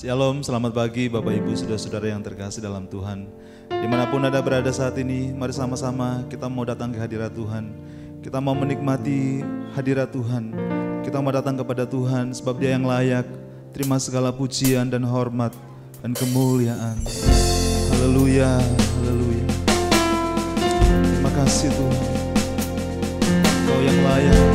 Shalom, selamat pagi Bapak Ibu Saudara-saudara yang terkasih dalam Tuhan. Dimanapun Anda berada saat ini, mari sama-sama kita mau datang ke hadirat Tuhan. Kita mau menikmati hadirat Tuhan. Kita mau datang kepada Tuhan sebab Dia yang layak. Terima segala pujian dan hormat dan kemuliaan. Haleluya, haleluya. Terima kasih Tuhan, Kau yang layak.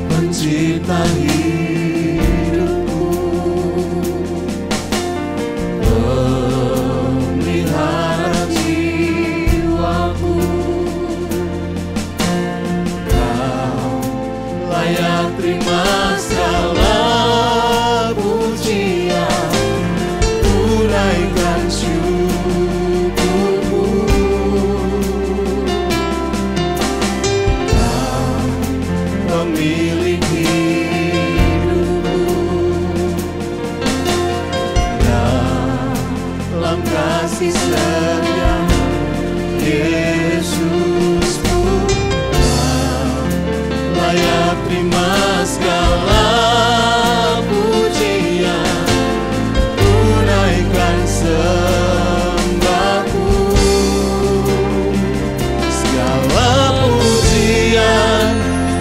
Pencipta hidupku, pemelihara jiwaku, Kau layak terima segala pujian, tunaikan syukurku. Kau pemilik kasih setia Yesusku, Kau layak terima segala pujian, tunaikan sembahku. Segala pujian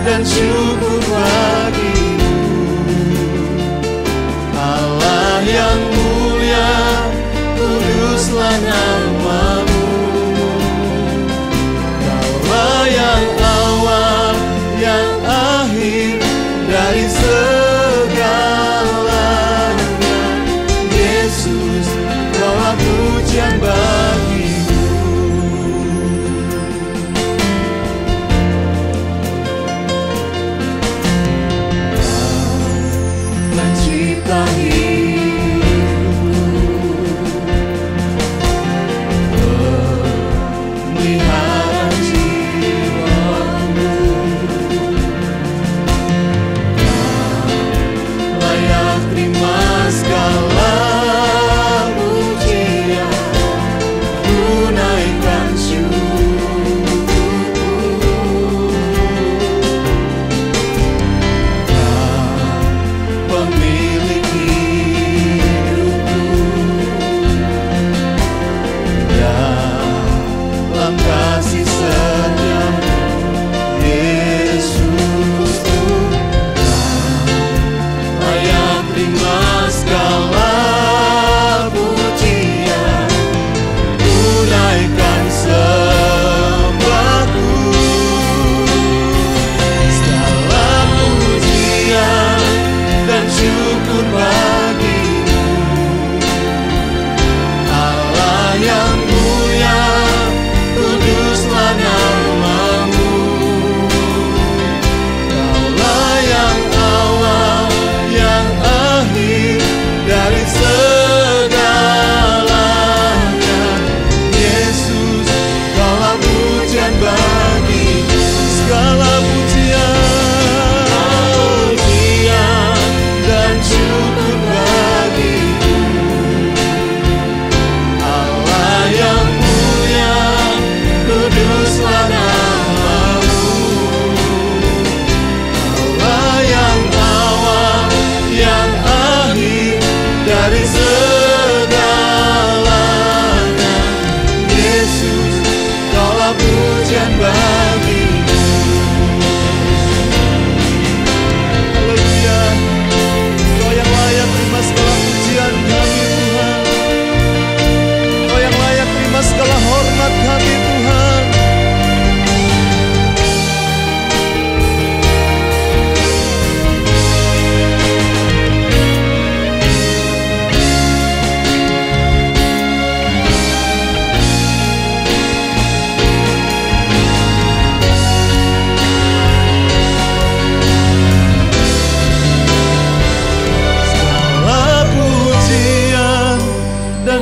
dan syukur bagimu, Allah yang mulia, kuduslah namamu. Kaulah yang awal, yang akhir dari segalanya. Yesus, Kaulah pujian bagimu. Kau pencipta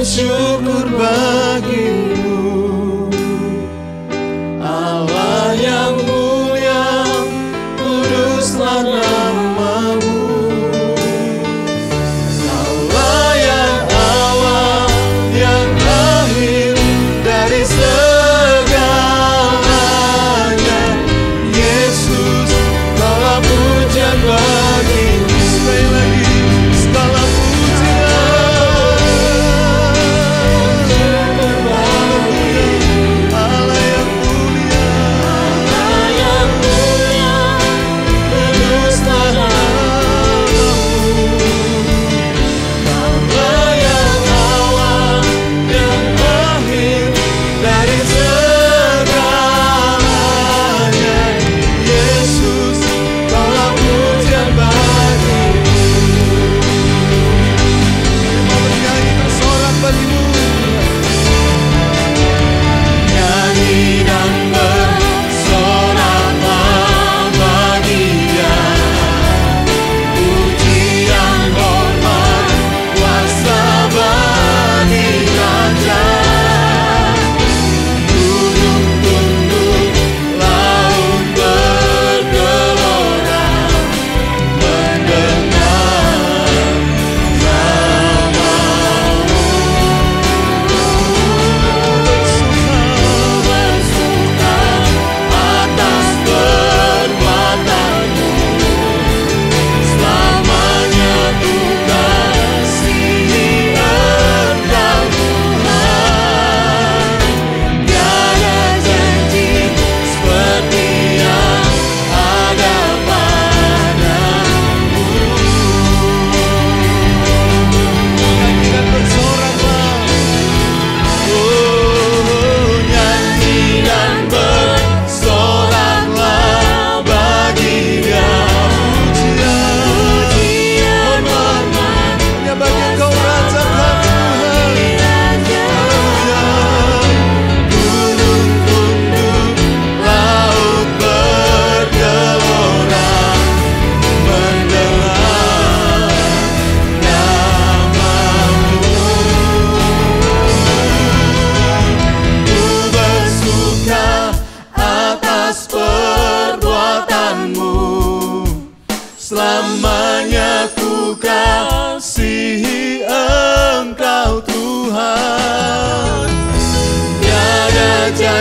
syukur bagimu, Allah yang mulia, kuduslah namamu. Kaulah yang awal, yang akhir dari segalanya.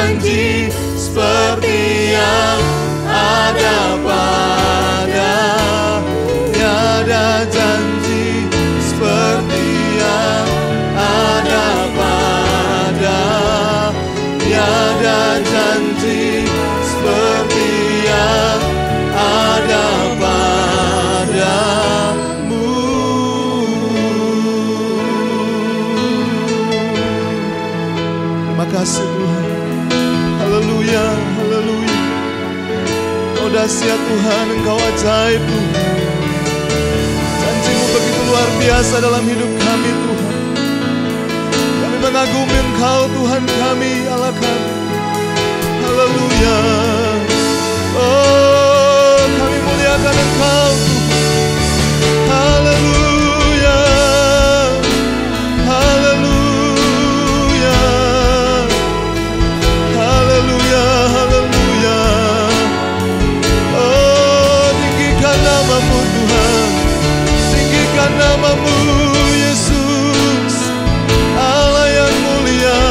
janji seperti yang ada pada, tiada janji seperti yang ada pada, tiada janji seperti yang ada padamu. Terima kasih Tuhan. Haleluya, haleluya. Kau dahsyat Tuhan, Engkau ajaib Tuhan. Janji-Mu begitu luar biasa dalam hidup kami Tuhan. Kami mengagumi Engkau Tuhan kami, Allah kami. Haleluya. Oh, kami muliakan Engkau Tuhan. Haleluya. Haleluya. Haleluya, haleluya. Oh, tinggikan nama-Mu Tuhan. Tinggikan nama-Mu Yesus. Allah yang mulia,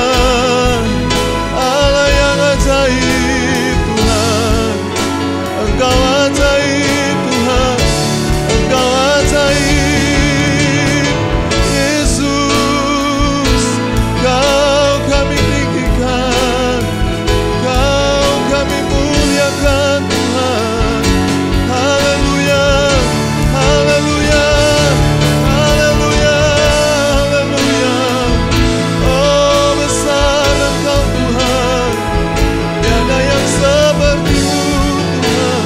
Allah yang ajaib Tuhan. Engkau ajaib Tuhan, Engkau ajaib Yesus. Kau kami tinggikan, Kau kami muliakan Tuhan. Haleluya, haleluya, haleluya, haleluya. Oh, besar Engkau Tuhan, tiada yang seperti-Mu Tuhan,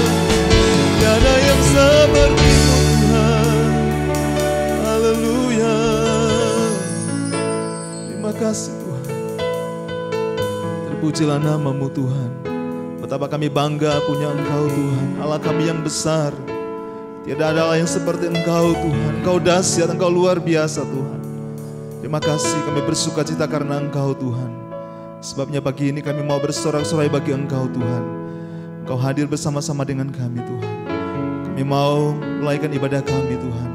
tiada yang seperti-Mu Tuhan. Haleluya. Terima kasih Tuhan. Terpujilah nama-Mu Tuhan. Betapa kami bangga punya Engkau Tuhan, Allah kami yang besar. Tiada ada Allah yang seperti Engkau Tuhan. Engkau dahsyat, Engkau luar biasa Tuhan. Terima kasih, kami bersuka cita karena Engkau Tuhan. Sebabnya pagi ini kami mau bersorak-sorai bagi Engkau Tuhan. Engkau hadir bersama-sama dengan kami Tuhan. Kami mau menaikkan ibadah kami Tuhan,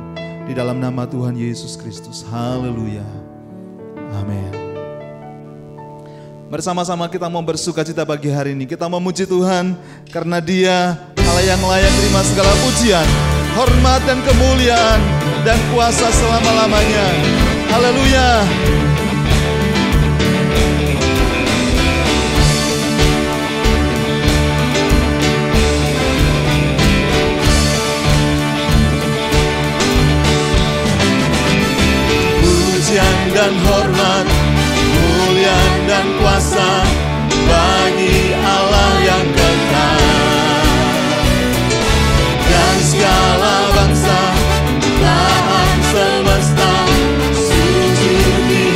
di dalam nama Tuhan Yesus Kristus. Haleluya. Amin. Bersama-sama kita mau bersuka cita pagi hari ini. Kita memuji Tuhan karena Dia Allah yang layak terima segala pujian, hormat dan kemuliaan dan kuasa selama-lamanya. Haleluya. Pujian dan hormat, kemuliaan dan kuasa bagi Allah yang kekal. Dan segala bangsa, belahan semesta sujud di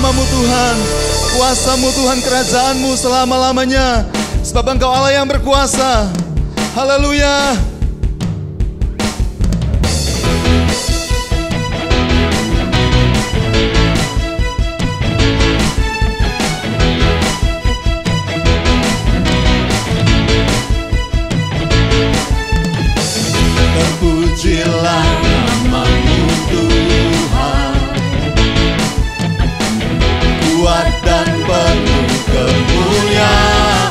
namamu Tuhan, kuasamu Tuhan, kerajaanmu selama-lamanya. Sebab Engkau Allah yang berkuasa. Haleluya. Terpujilah namamu Tuhan, kuat dan penuh kemuliaan.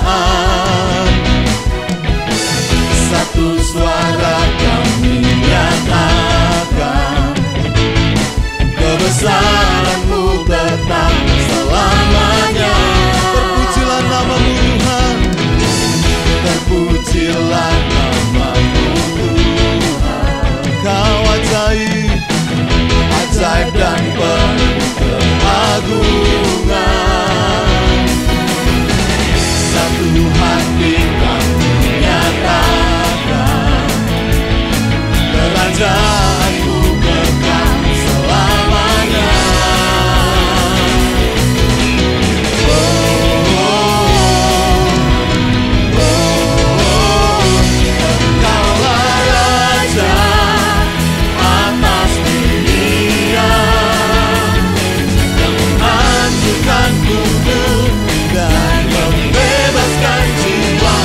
Satu suara kami nyatakan, kebesaran-Mu tetap selamanya. Terpujilah namamu Tuhan, terpujilah namamu Tuhan. Kau ajaib, ajaib dan penuh keagungan. Satu hati kami nyatakan, kerajaan-Mu kekal selamanya. Engkaulah Raja atas dunia, yang menghancurkan kutub dan membebaskan jiwa.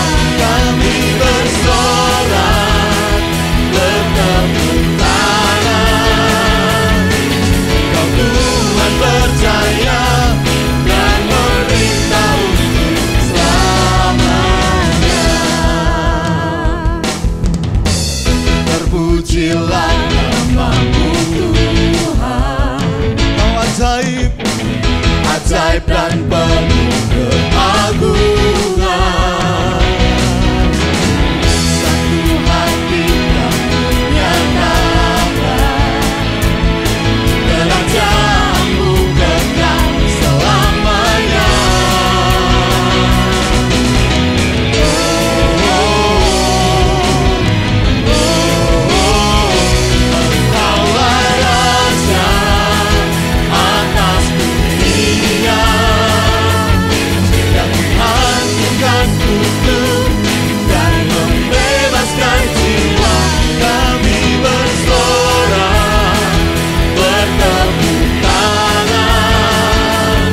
Kami bersorak bertepuk tangan. Kau Tuhan percaya dan memerintah untuk selamanya. Terpujilah namamu Tuhan, Kau ajaib, ajaib dan penuh keagungan. Satu hati kami nyatakan, kerajaan-Mu kekal selamanya. Engkaulah Raja atas dunia, yang menghancurkan kutub dan membebaskan jiwa. Kami bersorak bertepuk tangan.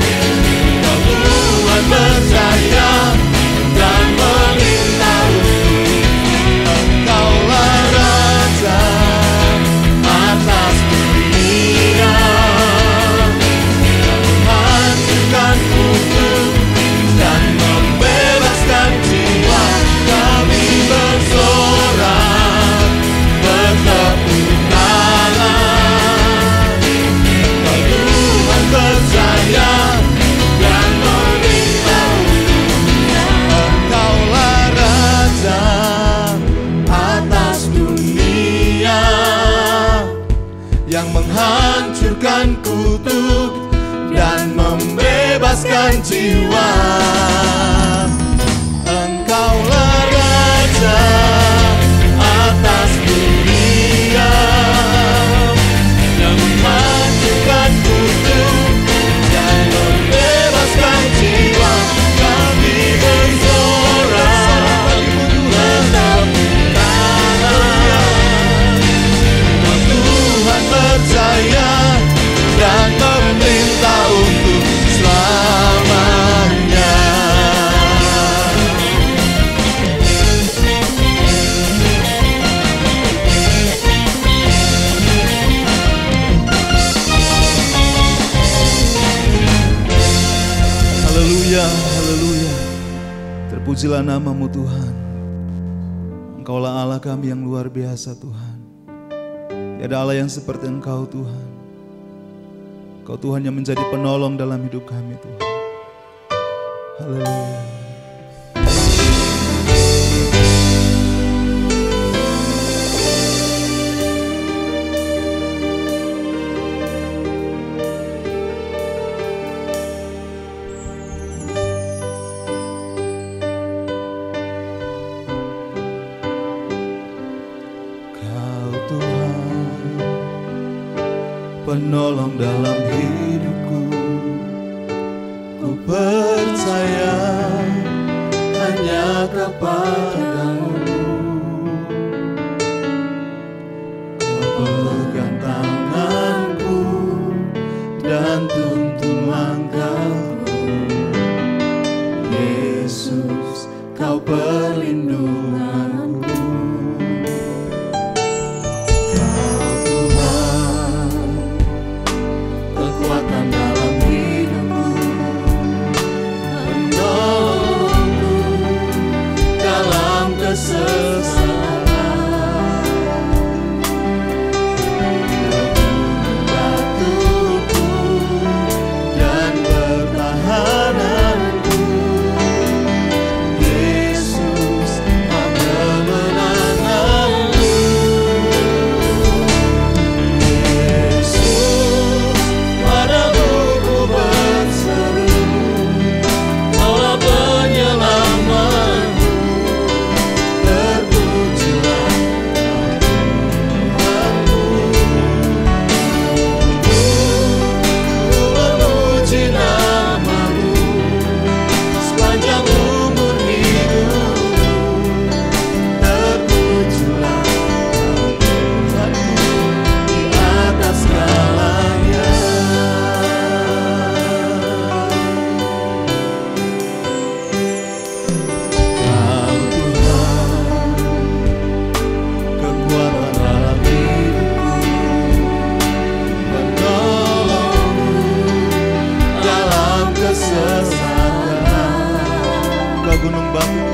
Kau Tuhan percaya dan meminta untuk. Engkaulah Raja atas dunia, yang menghancurkan kutub dan membebaskan jiwa. Kami bersorak bertepuk tangan. Kau Tuhan percaya dan meminta untuk. Engkaulah Raja atas dunia, yang menghancurkan kutub dan membebaskan jiwa. Engkaulah Raja atas dunia, yang menghancurkan kutub dan membebaskan jiwa. Kami bersorak bertepuk tangan. Kau Tuhan percaya dan memerintah untuk selamanya. Haleluya, haleluya. Terpujilah namamu Tuhan. Engkaulah Allah kami yang luar biasa Tuhan. Tiada Allah yang seperti Engkau Tuhan. Engkau Tuhan yang menjadi penolong dalam hidup kami Tuhan. Haleluya. penolong dalam hidupku, percaya hanya kepadamu. Kau pegang tanganku dan tuntun langkahku. Yesus, Kau perlindunganku. Kau Tuhan, kekuatan dalam hidupku, penolongku dalam kesesakan. Batuku dan pertahananku. Yesus, Kau kemenanganku. Yesus, padamu ku berseru, Kaulah penyelamatku. Terpujilah Tuhanku. Ku memuji nama-Mu sepanjang umur hidupku. Terpujilah Tuhanku di atas segalanya. Kau Tuhan, kekuatan dalam hidupku, penolongku dalam kesesakan. Kau gunung batuku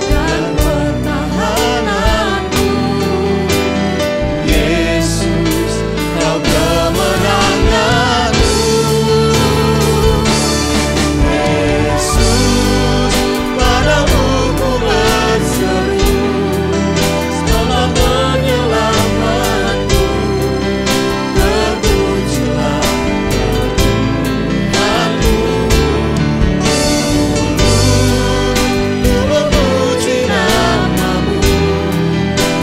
dan pertahananku. Yesus, Kau kemenanganku. Yesus, padamu ku berseru, Kaulah penyelamatku. Terpujilah Tuhanku. Ku memuji nama-Mu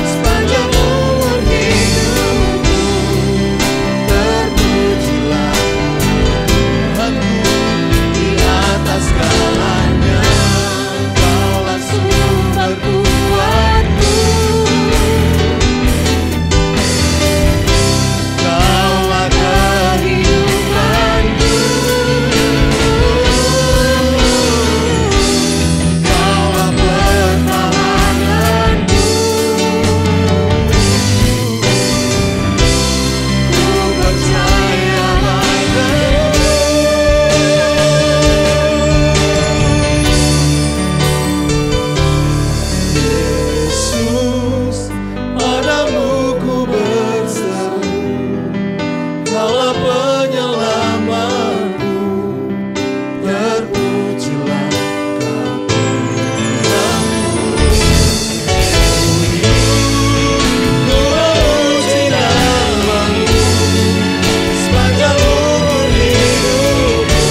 sepanjang umur hidupku. Terpujilah Tuhanku di atas segalanya. Kaulah sumber kuatku, Kaulah kehidupanku. Kaulah pertahananku. Ku percaya padamu. Yesus, padamu ku berseru, Kaulah penyelamatku. Terpujilah Kau Tuhanku. Ku memuji nama-Mu sepanjang umur hidupku.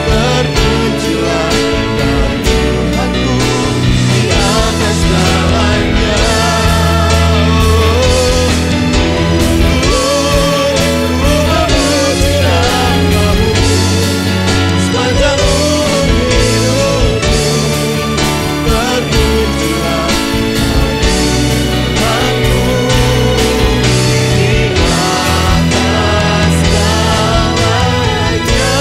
Terpujilah Kau Tuhanku di atas segalanya. Ku memuji nama-Mu sepanjang umur hidupku. Terpujilah Tuhanku di atas segalanya.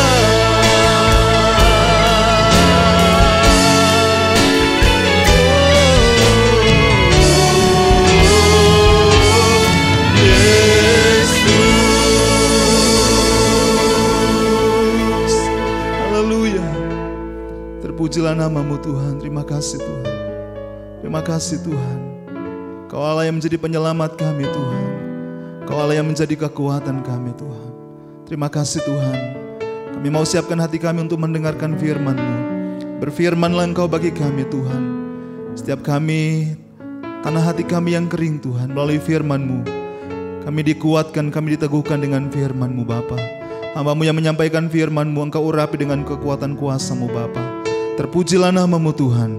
Yesus, haleluya. Terpujilah nama-Mu Tuhan. Terima kasih Tuhan. Terima kasih Tuhan. Kau Allah yang menjadi penyelamat kami Tuhan. Kau Allah yang menjadi kekuatan kami Tuhan. Terima kasih Tuhan. Kami mau siapkan hati kami untuk mendengarkan firman-Mu. Berfirmanlah Engkau bagi kami Tuhan. Setiap kami, tanah hati kami yang kering Tuhan, melalui firman-Mu kami dikuatkan, kami diteguhkan dengan firman-Mu Bapa. Hamba-Mu yang menyampaikan firman-Mu, Engkau urapi dengan kekuatan kuasa-Mu Bapa. Terpujilah nama-Mu Tuhan.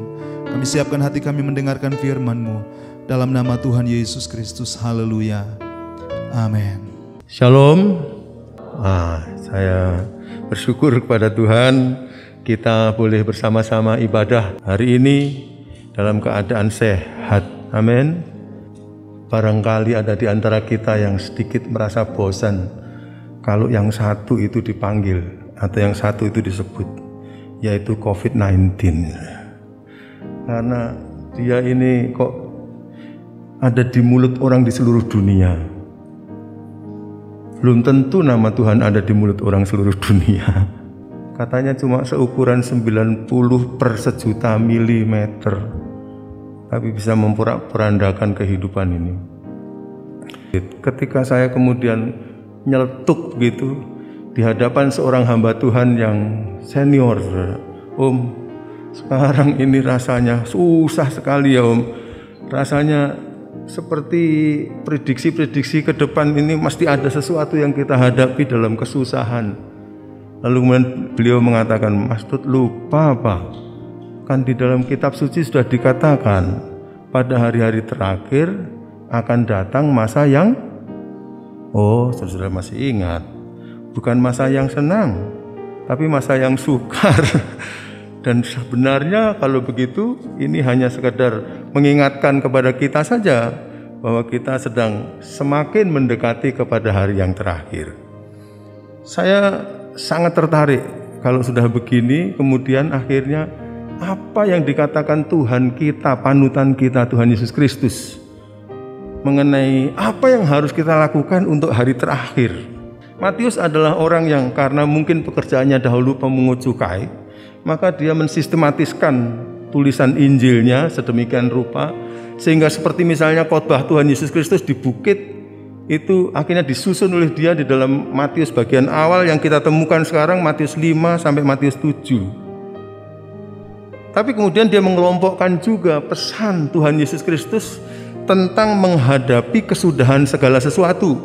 Kami siapkan hati kami mendengarkan firman-Mu. Dalam nama Tuhan Yesus Kristus, haleluya. Amin. Shalom. Saya bersyukur kepada Tuhan kita boleh bersama-sama ibadah hari ini dalam keadaan sehat. Amin. Barangkali ada di antara kita yang sedikit merasa bosan kalau yang satu itu dipanggil atau yang satu itu disebut, yaitu COVID-19. Karena dia ini kok ada di mulut orang di seluruh dunia. Belum tentu nama Tuhan ada di mulut orang seluruh dunia. Katanya cuma seukuran 90 per sejuta milimeter, tapi bisa memporak-porandakan kehidupan ini. Ketika saya kemudian nyeletuk gitu di hadapan seorang hamba Tuhan yang senior, Om, sekarang ini rasanya susah sekali ya Om. Rasanya seperti prediksi-prediksi ke depan ini mesti ada sesuatu yang kita hadapi dalam kesusahan. Lalu kemudian beliau mengatakan, Mas Tut lupa apa? Kan di dalam kitab suci sudah dikatakan pada hari-hari terakhir akan datang masa yang, saudara masih ingat, bukan masa yang senang, tapi masa yang sukar. Dan sebenarnya kalau begitu ini hanya sekedar mengingatkan kepada kita saja bahwa kita sedang semakin mendekati kepada hari yang terakhir. Saya sangat tertarik kalau sudah begini, kemudian akhirnya apa yang dikatakan Tuhan kita, panutan kita, Tuhan Yesus Kristus, mengenai apa yang harus kita lakukan untuk hari terakhir. Matius adalah orang yang karena mungkin pekerjaannya dahulu pemungut cukai, maka dia mensistematiskan tulisan Injilnya sedemikian rupa sehingga seperti misalnya khotbah Tuhan Yesus Kristus di bukit itu akhirnya disusun oleh dia di dalam Matius bagian awal yang kita temukan sekarang, Matius 5 sampai Matius 7. Tapi kemudian dia mengelompokkan juga pesan Tuhan Yesus Kristus tentang menghadapi kesudahan segala sesuatu.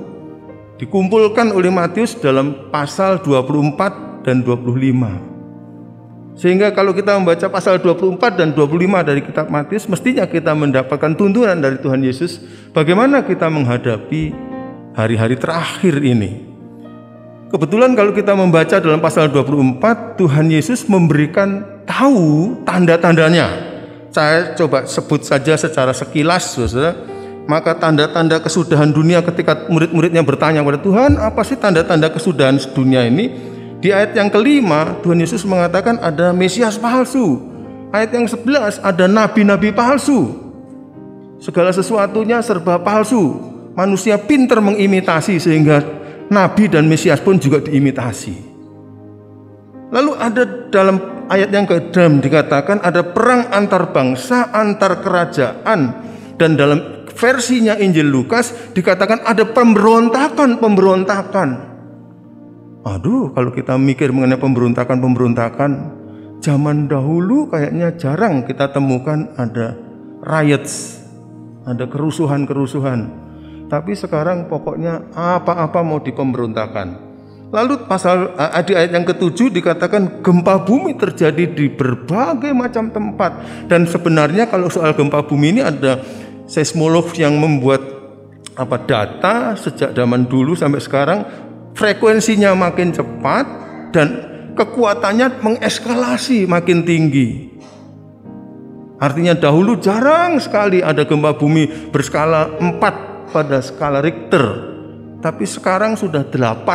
Dikumpulkan oleh Matius dalam pasal 24 dan 25. Sehingga kalau kita membaca pasal 24 dan 25 dari kitab Matius, mestinya kita mendapatkan tuntunan dari Tuhan Yesus bagaimana kita menghadapi hari-hari terakhir ini. Kebetulan kalau kita membaca dalam pasal 24, Tuhan Yesus memberikan tahu tanda-tandanya. Saya coba sebut saja secara sekilas, saudara. Maka tanda-tanda kesudahan dunia ketika murid-muridnya bertanya kepada Tuhan, apa sih tanda-tanda kesudahan dunia ini? Di ayat yang kelima, Tuhan Yesus mengatakan ada Mesias palsu. Ayat yang 11, ada nabi-nabi palsu. Segala sesuatunya serba palsu. Manusia pintar mengimitasi sehingga nabi dan Mesias pun juga diimitasi. Lalu ada dalam ayat yang ke-6 dikatakan ada perang antar bangsa, antar kerajaan. Dan dalam versinya Injil Lukas dikatakan ada pemberontakan. Aduh, kalau kita mikir mengenai pemberontakan, zaman dahulu kayaknya jarang kita temukan ada riots, ada kerusuhan-kerusuhan. Tapi sekarang pokoknya apa-apa mau dipemberontakan. Lalu di ayat yang ke-7 dikatakan gempa bumi terjadi di berbagai macam tempat. Dan sebenarnya kalau soal gempa bumi ini ada seismolog yang membuat data sejak zaman dulu sampai sekarang. Frekuensinya makin cepat dan kekuatannya mengeskalasi makin tinggi. Artinya dahulu jarang sekali ada gempa bumi berskala 4 pada skala Richter. Tapi sekarang sudah 8,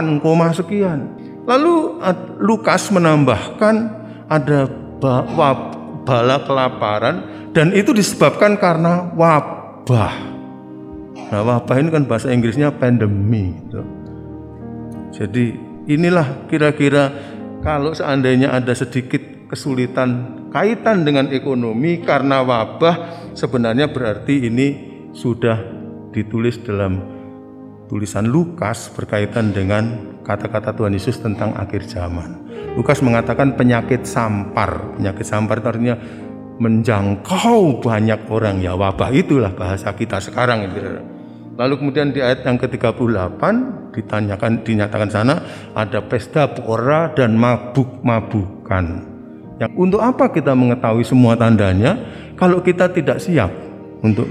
sekian. Lalu Lukas menambahkan ada bala kelaparan dan itu disebabkan karena wabah. Nah, wabah ini kan bahasa Inggrisnya pandemi gitu. Jadi inilah kira-kira kalau seandainya ada sedikit kesulitan kaitan dengan ekonomi karena wabah, sebenarnya berarti ini sudah ditulis dalam tulisan Lukas berkaitan dengan kata-kata Tuhan Yesus tentang akhir zaman. Lukas mengatakan penyakit sampar. Penyakit sampar itu artinya menjangkau banyak orang, ya wabah itulah bahasa kita sekarang. Lalu kemudian di ayat yang ke-38 dinyatakan sana ada pesta pora dan mabuk-mabukan. Yang untuk apa kita mengetahui semua tandanya kalau kita tidak siap untuk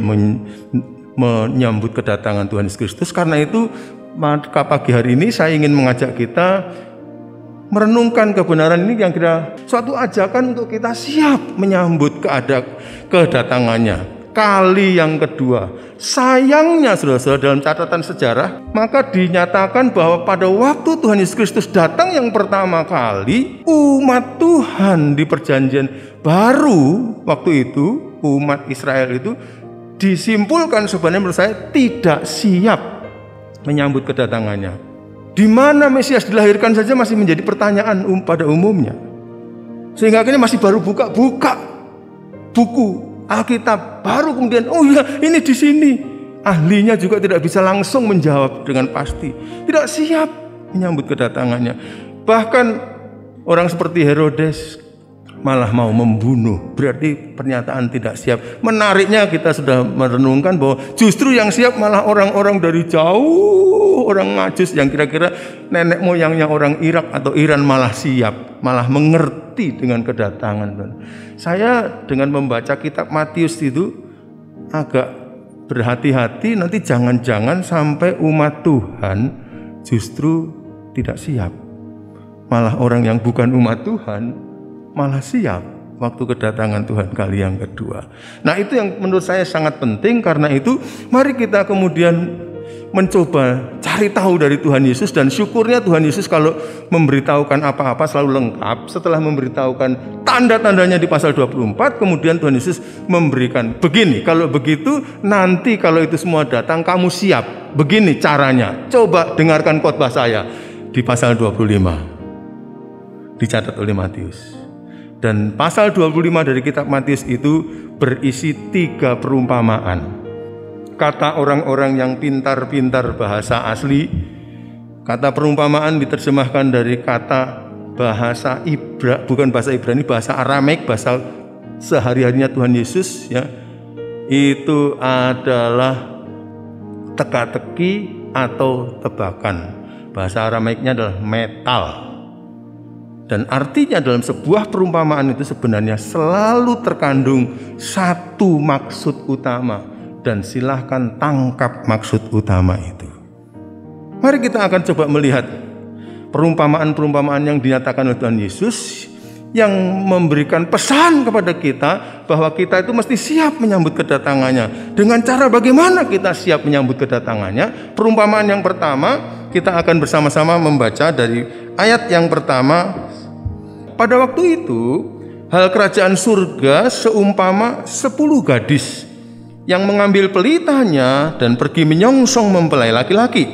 menyambut kedatangan Tuhan Yesus Kristus? Karena itu Maka pagi hari ini saya ingin mengajak kita merenungkan kebenaran ini yang kira suatu ajakan untuk kita siap menyambut kedatangannya. Kali yang kedua. Sayangnya saudara-saudara, dalam catatan sejarah maka dinyatakan bahwa pada waktu Tuhan Yesus Kristus datang yang pertama kali, umat Tuhan di perjanjian baru waktu itu, umat Israel itu disimpulkan sebenarnya menurut saya tidak siap menyambut kedatangannya. Di mana Mesias dilahirkan saja masih menjadi pertanyaan pada umumnya. Sehingga akhirnya masih baru buka-buka buku Alkitab, baru kemudian oh ya ini di sini. Ahlinya juga tidak bisa langsung menjawab dengan pasti. Tidak siap menyambut kedatangannya. Bahkan orang seperti Herodes malah mau membunuh. Berarti pernyataan tidak siap. Menariknya kita sudah merenungkan bahwa justru yang siap malah orang-orang dari jauh, orang Majus yang kira-kira nenek moyangnya orang Irak atau Iran malah siap, malah mengerti dengan kedatangan. Saya dengan membaca kitab Matius itu agak berhati-hati, nanti jangan-jangan sampai umat Tuhan justru tidak siap. Malah orang yang bukan umat Tuhan malah siap waktu kedatangan Tuhan kali yang kedua. Nah, itu yang menurut saya sangat penting. Karena itu mari kita kemudian mencoba cari tahu dari Tuhan Yesus. Dan syukurnya Tuhan Yesus kalau memberitahukan apa-apa selalu lengkap. Setelah memberitahukan tanda-tandanya di pasal 24, kemudian Tuhan Yesus memberikan begini, kalau begitu nanti kalau itu semua datang kamu siap. Begini caranya, coba dengarkan khotbah saya di pasal 25, dicatat oleh Matius. Dan pasal 25 dari kitab Matius itu berisi 3 perumpamaan. Kata orang-orang yang pintar-pintar bahasa asli, kata perumpamaan diterjemahkan dari kata bahasa bukan bahasa Ibrani, bahasa Aramaik, bahasa sehari-harinya Tuhan Yesus ya. Itu adalah teka-teki atau tebakan. Bahasa Aramaiknya adalah metal. Dan artinya dalam sebuah perumpamaan itu sebenarnya selalu terkandung satu maksud utama. Dan silahkan tangkap maksud utama itu. Mari kita akan coba melihat perumpamaan-perumpamaan yang dinyatakan oleh Tuhan Yesus, yang memberikan pesan kepada kita bahwa kita itu mesti siap menyambut kedatangannya. Dengan cara bagaimana kita siap menyambut kedatangannya? Perumpamaan yang pertama kita akan bersama-sama membaca dari ayat yang pertama. Pada waktu itu, hal kerajaan surga seumpama 10 gadis yang mengambil pelitanya dan pergi menyongsong mempelai laki-laki.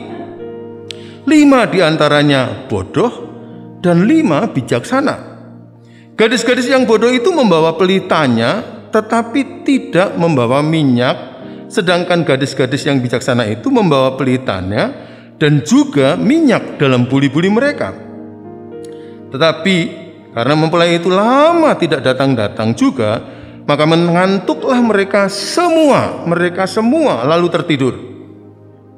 5 diantaranya bodoh dan 5 bijaksana. Gadis-gadis yang bodoh itu membawa pelitanya tetapi tidak membawa minyak, sedangkan gadis-gadis yang bijaksana itu membawa pelitanya dan juga minyak dalam buli-buli mereka. Tetapi karena mempelai itu lama tidak datang-datang juga, maka mengantuklah mereka semua lalu tertidur.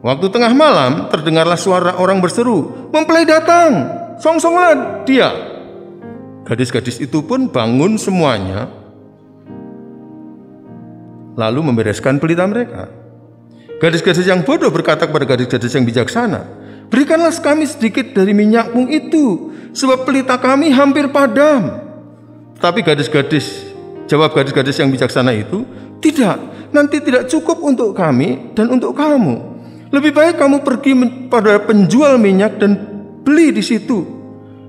Waktu tengah malam terdengarlah suara orang berseru, "Mempelai datang, songsonglah dia." Gadis-gadis itu pun bangun semuanya, lalu membereskan pelita mereka. Gadis-gadis yang bodoh berkata kepada gadis-gadis yang bijaksana, "Berikanlah kami sedikit dari minyakmu itu, sebab pelita kami hampir padam." Tapi jawab gadis-gadis yang bijaksana itu, "Tidak, nanti tidak cukup untuk kami dan untuk kamu. Lebih baik kamu pergi pada penjual minyak dan beli di situ."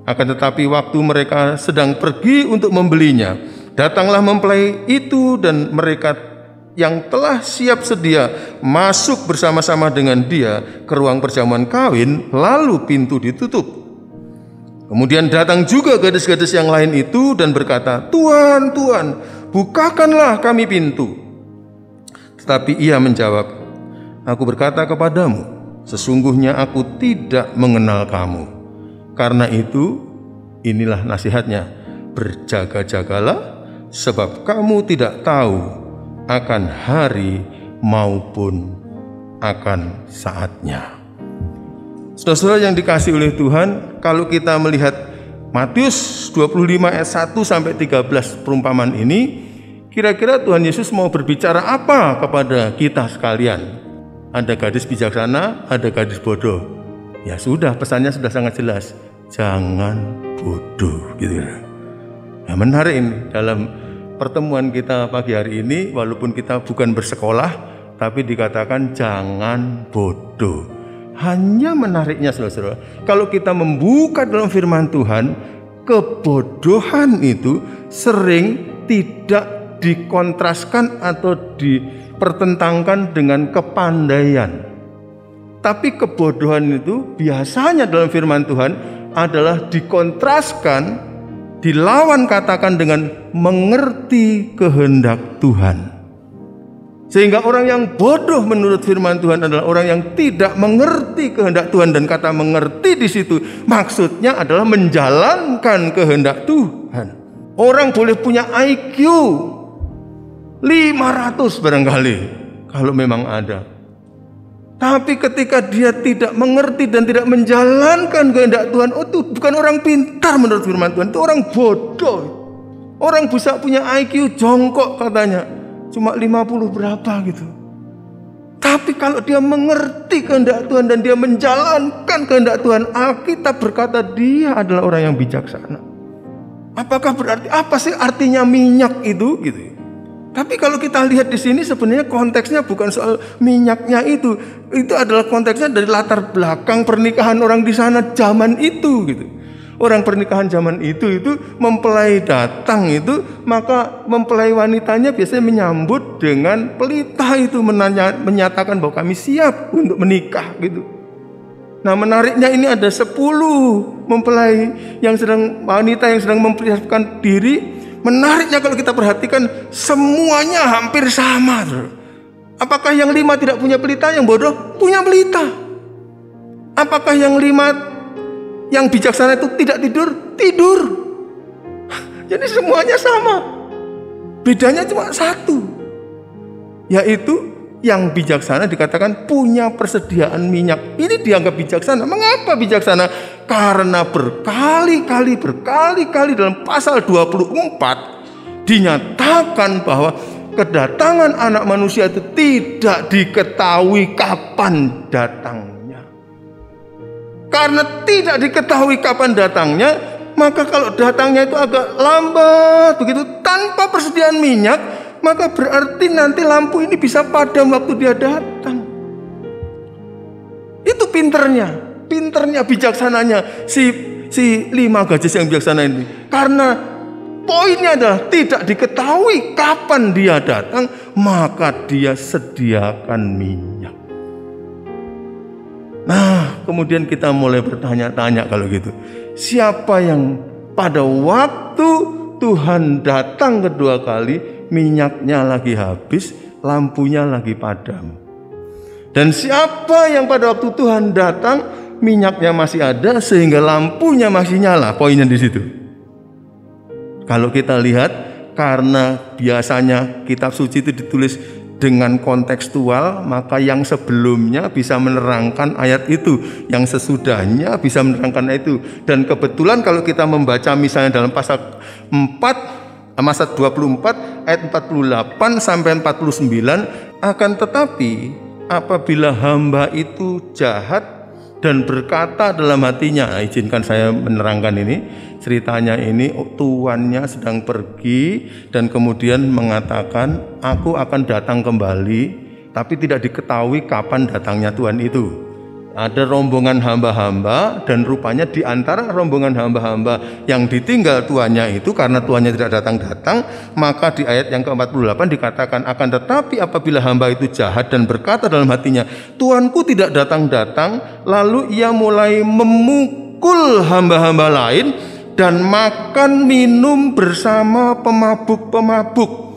Akan tetapi waktu mereka sedang pergi untuk membelinya, datanglah mempelai itu dan mereka yang telah siap sedia masuk bersama-sama dengan dia ke ruang perjamuan kawin, lalu pintu ditutup. Kemudian datang juga gadis-gadis yang lain itu dan berkata, "Tuhan, Tuhan, bukakanlah kami pintu." Tetapi ia menjawab, "Aku berkata kepadamu, sesungguhnya aku tidak mengenal kamu. Karena itu, inilah nasihatnya, berjaga-jagalah, sebab kamu tidak tahu akan hari maupun akan saatnya." Saudara-saudara yang dikasihi oleh Tuhan, kalau kita melihat Matius 25 ayat 1 sampai 13 perumpamaan ini, kira-kira Tuhan Yesus mau berbicara apa kepada kita sekalian? Ada gadis bijaksana, ada gadis bodoh. Ya sudah, pesannya sudah sangat jelas. Jangan bodoh gitu ya. Nah, menarik ini dalam pertemuan kita pagi hari ini, walaupun kita bukan bersekolah, tapi dikatakan jangan bodoh. Hanya menariknya saudara-saudara, kalau kita membuka dalam firman Tuhan, kebodohan itu sering tidak dikontraskan atau dipertentangkan dengan kepandaian. Tapi kebodohan itu biasanya dalam firman Tuhan adalah dikontraskan, dilawan katakan dengan mengerti kehendak Tuhan. Sehingga orang yang bodoh menurut firman Tuhan adalah orang yang tidak mengerti kehendak Tuhan, dan kata mengerti di situ maksudnya adalah menjalankan kehendak Tuhan. Orang boleh punya IQ 500 barangkali kalau memang ada. Tapi ketika dia tidak mengerti dan tidak menjalankan kehendak Tuhan, itu bukan orang pintar menurut firman Tuhan, itu orang bodoh. Orang bisa punya IQ jongkok katanya, cuma 50 berapa gitu. Tapi kalau dia mengerti kehendak Tuhan dan dia menjalankan kehendak Tuhan, Alkitab berkata dia adalah orang yang bijaksana. Apakah berarti, apa sih artinya minyak itu gitu? Tapi kalau kita lihat di sini sebenarnya konteksnya bukan soal minyaknya itu adalah konteksnya dari latar belakang pernikahan orang di sana zaman itu gitu. Orang pernikahan zaman itu mempelai datang itu, maka mempelai wanitanya biasanya menyambut dengan pelita itu, menyatakan bahwa kami siap untuk menikah gitu. Nah, menariknya ini ada 10 mempelai wanita yang sedang mempersiapkan diri. Menariknya kalau kita perhatikan semuanya hampir sama. Apakah yang 5 tidak punya pelita? Yang bodoh punya pelita. Apakah yang 5 yang bijaksana itu tidak tidur? Tidur. Jadi semuanya sama. Bedanya cuma satu, yaitu yang bijaksana dikatakan punya persediaan minyak. Ini dianggap bijaksana. Mengapa bijaksana? Karena berkali-kali dalam pasal 24 dinyatakan bahwa kedatangan anak manusia itu tidak diketahui kapan datangnya. Karena tidak diketahui kapan datangnya, maka kalau datangnya itu agak lambat begitu tanpa persediaan minyak, maka berarti nanti lampu ini bisa padam waktu dia datang. Itu pinternya bijaksananya si 5 gadis yang bijaksana ini. Karena poinnya adalah tidak diketahui kapan dia datang, maka dia sediakan minyak. Nah, kemudian kita mulai bertanya-tanya kalau gitu, siapa yang pada waktu Tuhan datang kedua kali minyaknya lagi habis, lampunya lagi padam? Dan siapa yang pada waktu Tuhan datang minyaknya masih ada sehingga lampunya masih nyala? Poinnya di situ. Kalau kita lihat, karena biasanya kitab suci itu ditulis dengan kontekstual, maka yang sebelumnya bisa menerangkan ayat itu, yang sesudahnya bisa menerangkan ayat itu. Dan kebetulan kalau kita membaca misalnya dalam pasal 24 ayat 48 sampai 49, akan tetapi apabila hamba itu jahat dan berkata dalam hatinya, izinkan saya menerangkan ini. Ceritanya ini tuannya sedang pergi dan kemudian mengatakan, aku akan datang kembali, tapi tidak diketahui kapan datangnya Tuhan itu. Ada rombongan hamba-hamba dan rupanya di antara rombongan hamba-hamba yang ditinggal tuannya itu, karena tuannya tidak datang-datang, maka di ayat yang ke-48 dikatakan, akan tetapi apabila hamba itu jahat dan berkata dalam hatinya, Tuanku tidak datang-datang, lalu ia mulai memukul hamba-hamba lain dan makan minum bersama pemabuk-pemabuk,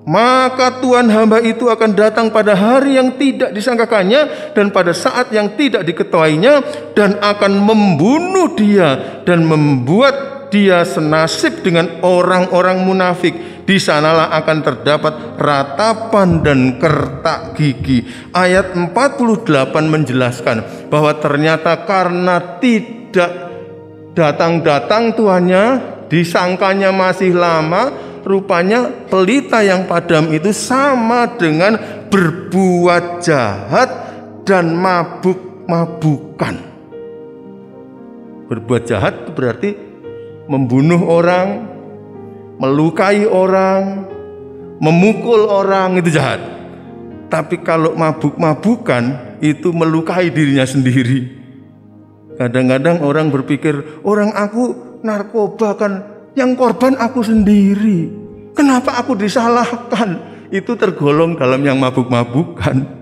maka Tuhan hamba itu akan datang pada hari yang tidak disangkakannya dan pada saat yang tidak diketahuinya, dan akan membunuh dia dan membuat dia senasib dengan orang-orang munafik. Di sanalah akan terdapat ratapan dan kertak gigi. Ayat 48 menjelaskan bahwa ternyata karena tidak datang-datang tuannya, disangkanya masih lama, rupanya pelita yang padam itu sama dengan berbuat jahat dan mabuk-mabukan. Berbuat jahat itu berarti membunuh orang, melukai orang, memukul orang, itu jahat. Tapi kalau mabuk-mabukan itu melukai dirinya sendiri. Kadang-kadang orang berpikir, orang aku narkoba kan yang korban aku sendiri. Kenapa aku disalahkan? Itu tergolong dalam yang mabuk-mabukan.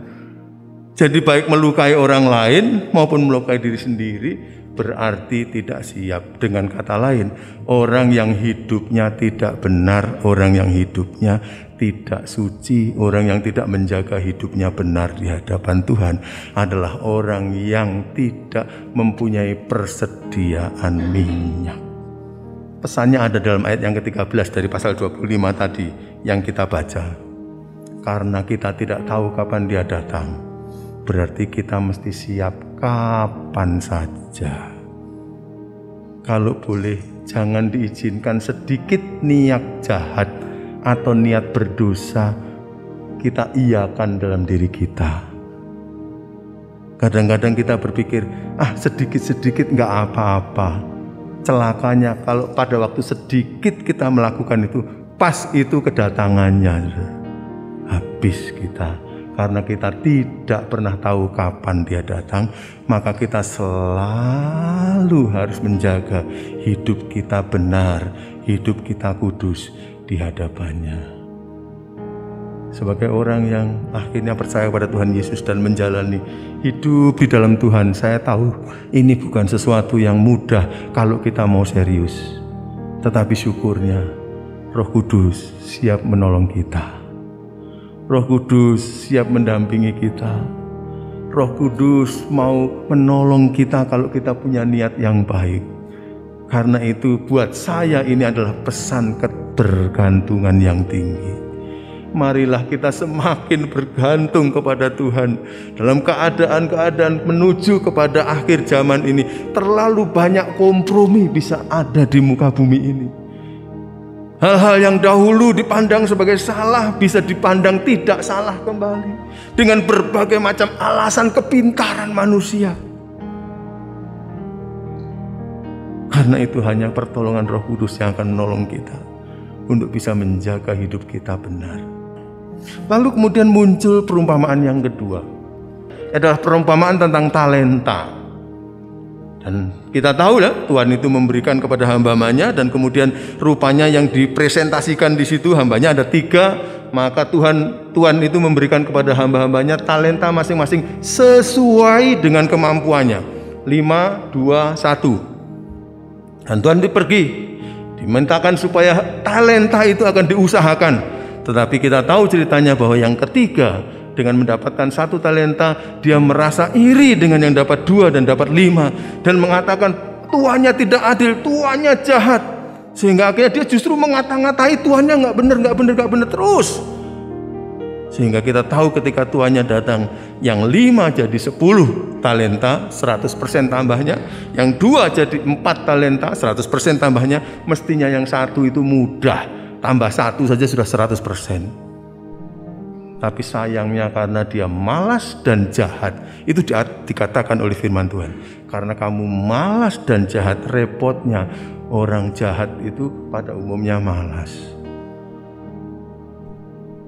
Jadi baik melukai orang lain maupun melukai diri sendiri berarti tidak siap. Dengan kata lain, orang yang hidupnya tidak benar, orang yang hidupnya tidak suci, orang yang tidak menjaga hidupnya benar di hadapan Tuhan adalah orang yang tidak mempunyai persediaan minyak. Pesannya ada dalam ayat yang ke-13 dari pasal 25 tadi yang kita baca. Karena kita tidak tahu kapan Dia datang, berarti kita mesti siap kapan saja. Kalau boleh, jangan diizinkan sedikit niat jahat atau niat berdosa kita iakan dalam diri kita. Kadang-kadang kita berpikir, sedikit-sedikit nggak apa-apa. Celakanya kalau pada waktu sedikit kita melakukan itu, pas itu kedatangannya, habis kita. Karena kita tidak pernah tahu kapan Dia datang, maka kita selalu harus menjaga hidup kita benar, hidup kita kudus di hadapannya. Sebagai orang yang akhirnya percaya pada Tuhan Yesus dan menjalani hidup di dalam Tuhan, saya tahu ini bukan sesuatu yang mudah kalau kita mau serius. Tetapi syukurnya Roh Kudus siap menolong kita. Roh Kudus siap mendampingi kita. Roh Kudus mau menolong kita kalau kita punya niat yang baik. Karena itu buat saya ini adalah pesan kebergantungan yang tinggi. Marilah kita semakin bergantung kepada Tuhan. Dalam keadaan-keadaan menuju kepada akhir zaman ini, terlalu banyak kompromi bisa ada di muka bumi ini. Hal-hal yang dahulu dipandang sebagai salah bisa dipandang tidak salah kembali dengan berbagai macam alasan kepintaran manusia. Karena itu hanya pertolongan Roh Kudus yang akan menolong kita untuk bisa menjaga hidup kita benar. Lalu kemudian muncul perumpamaan yang kedua, adalah perumpamaan tentang talenta. Dan kita tahu ya, Tuhan itu memberikan kepada hamba-hambanya, dan kemudian rupanya yang dipresentasikan di situ hambanya ada 3, maka Tuhan itu memberikan kepada hamba-hambanya talenta masing-masing sesuai dengan kemampuannya. 5, 2, 1. Dan Tuhan itu pergi, dimintakan supaya talenta itu akan diusahakan. Tetapi kita tahu ceritanya bahwa yang ketiga dengan mendapatkan 1 talenta, dia merasa iri dengan yang dapat 2 dan dapat 5, dan mengatakan tuannya tidak adil, tuannya jahat, sehingga akhirnya dia justru mengata-ngatai tuannya nggak benar terus. Sehingga kita tahu ketika tuannya datang, yang 5 jadi 10 talenta 100% tambahnya, yang 2 jadi 4 talenta 100% tambahnya. Mestinya yang 1 itu mudah, tambah 1 saja sudah 100%. Tapi sayangnya karena dia malas dan jahat, itu dikatakan oleh firman Tuhan, karena kamu malas dan jahat. Repotnya orang jahat itu pada umumnya malas.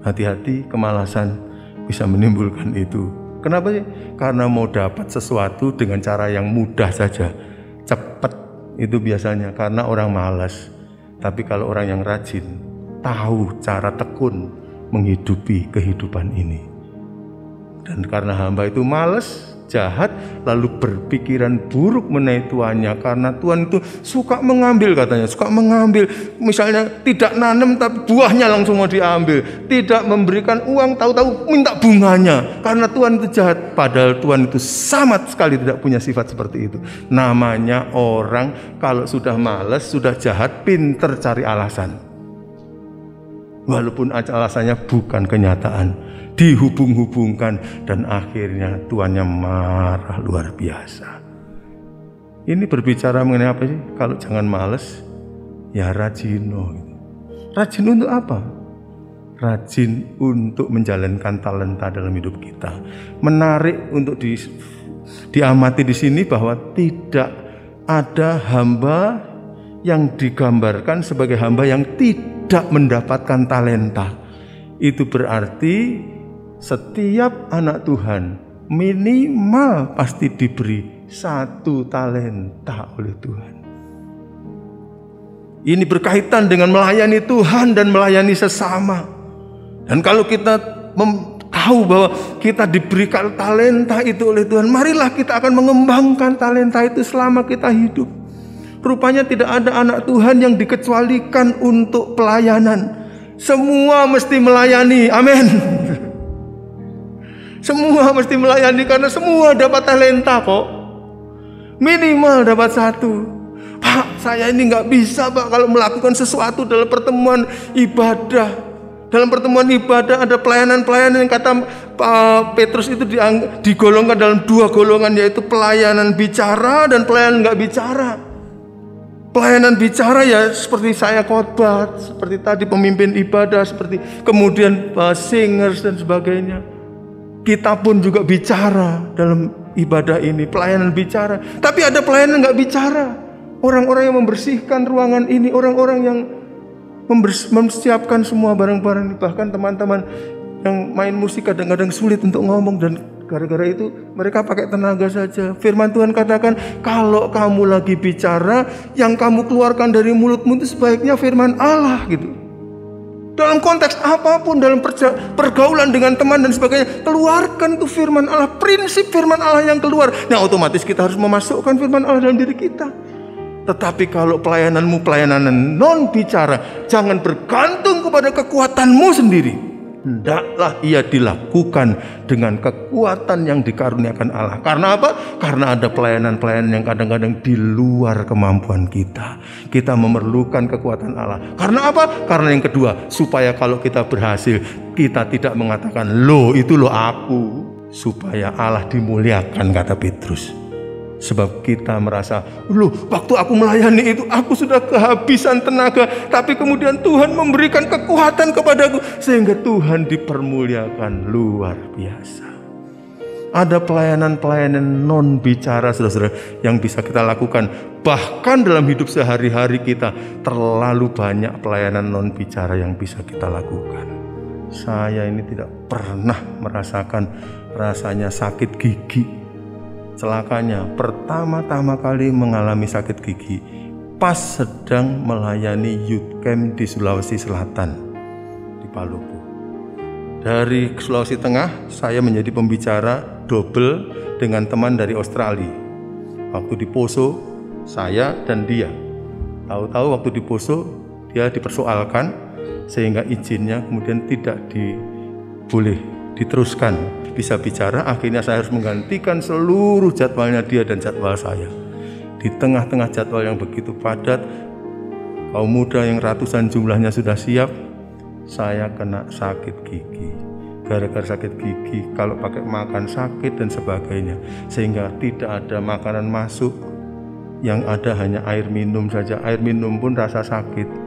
Hati-hati, kemalasan bisa menimbulkan itu. Kenapa sih? Karena mau dapat sesuatu dengan cara yang mudah saja, cepat, itu biasanya karena orang malas. Tapi kalau orang yang rajin, tahu cara tekun menghidupi kehidupan ini. Dan karena hamba itu malas, jahat, lalu berpikiran buruk mengenai tuannya, karena Tuhan itu suka mengambil, katanya suka mengambil. Misalnya tidak nanam tapi buahnya langsung mau diambil, tidak memberikan uang tahu-tahu minta bunganya, karena Tuhan itu jahat. Padahal Tuhan itu sama sekali tidak punya sifat seperti itu. Namanya orang kalau sudah malas, sudah jahat, pinter cari alasan. Walaupun alasannya bukan kenyataan, dihubung-hubungkan, dan akhirnya tuannya marah luar biasa. Ini berbicara mengenai apa sih? Kalau jangan males, ya rajin. Rajin untuk apa? Rajin untuk menjalankan talenta dalam hidup kita. Menarik untuk diamati di sini bahwa tidak ada hamba yang digambarkan sebagai hamba yang tidak mendapatkan talenta. Itu berarti setiap anak Tuhan minimal pasti diberi 1 talenta oleh Tuhan. Ini berkaitan dengan melayani Tuhan dan melayani sesama. Dan kalau kita tahu bahwa kita diberikan talenta itu oleh Tuhan, marilah kita akan mengembangkan talenta itu selama kita hidup. Rupanya tidak ada anak Tuhan yang dikecualikan untuk pelayanan. Semua mesti melayani, amin. Semua mesti melayani karena semua dapat talenta kok. Minimal dapat 1. Pak, saya ini nggak bisa Pak kalau melakukan sesuatu dalam pertemuan ibadah. Dalam pertemuan ibadah ada pelayanan-pelayanan yang kata Pak Petrus itu digolongkan dalam 2 golongan, yaitu pelayanan bicara dan pelayanan nggak bicara. Pelayanan bicara ya seperti saya khotbah, seperti tadi pemimpin ibadah, seperti kemudian singers dan sebagainya. Kita pun juga bicara dalam ibadah ini, pelayanan bicara. Tapi ada pelayanan nggak bicara. Orang-orang yang membersihkan ruangan ini, orang-orang yang mempersiapkan semua barang-barang. Bahkan teman-teman yang main musik kadang-kadang sulit untuk ngomong, dan gara-gara itu mereka pakai tenaga saja. Firman Tuhan katakan, kalau kamu lagi bicara, yang kamu keluarkan dari mulutmu itu sebaiknya firman Allah gitu. Dalam konteks apapun, dalam pergaulan dengan teman dan sebagainya, keluarkan tuh firman Allah, prinsip firman Allah yang keluar. Nah, otomatis kita harus memasukkan firman Allah dalam diri kita. Tetapi kalau pelayananmu pelayanan non bicara, jangan bergantung kepada kekuatanmu sendiri. Hendaklah ia dilakukan dengan kekuatan yang dikaruniakan Allah. Karena apa? Karena ada pelayanan-pelayanan yang kadang-kadang di luar kemampuan kita. Kita memerlukan kekuatan Allah. Karena apa? Karena yang kedua, supaya kalau kita berhasil, kita tidak mengatakan, loh itu loh aku. Supaya Allah dimuliakan, kata Petrus. Sebab kita merasa, loh waktu aku melayani itu aku sudah kehabisan tenaga, tapi kemudian Tuhan memberikan kekuatan kepadaku sehingga Tuhan dipermuliakan luar biasa. Ada pelayanan-pelayanan non bicara saudara-saudara yang bisa kita lakukan. Bahkan dalam hidup sehari-hari kita terlalu banyak pelayanan non bicara yang bisa kita lakukan. Saya ini tidak pernah merasakan rasanya sakit gigi. Celakanya pertama-tama kali mengalami sakit gigi pas sedang melayani youth camp di Sulawesi Selatan, di Palopo. Dari Sulawesi Tengah saya menjadi pembicara double dengan teman dari Australia. Waktu di Poso saya dan dia. Tahu-tahu waktu di Poso dia dipersoalkan sehingga izinnya kemudian tidak boleh diteruskan bisa bicara. Akhirnya saya harus menggantikan seluruh jadwalnya dia dan jadwal saya. Di tengah-tengah jadwal yang begitu padat, kaum muda yang ratusan jumlahnya sudah siap, saya kena sakit gigi. Gara-gara sakit gigi, kalau pakai makan sakit dan sebagainya, sehingga tidak ada makanan masuk, yang ada hanya air minum saja. Air minum pun rasa sakit.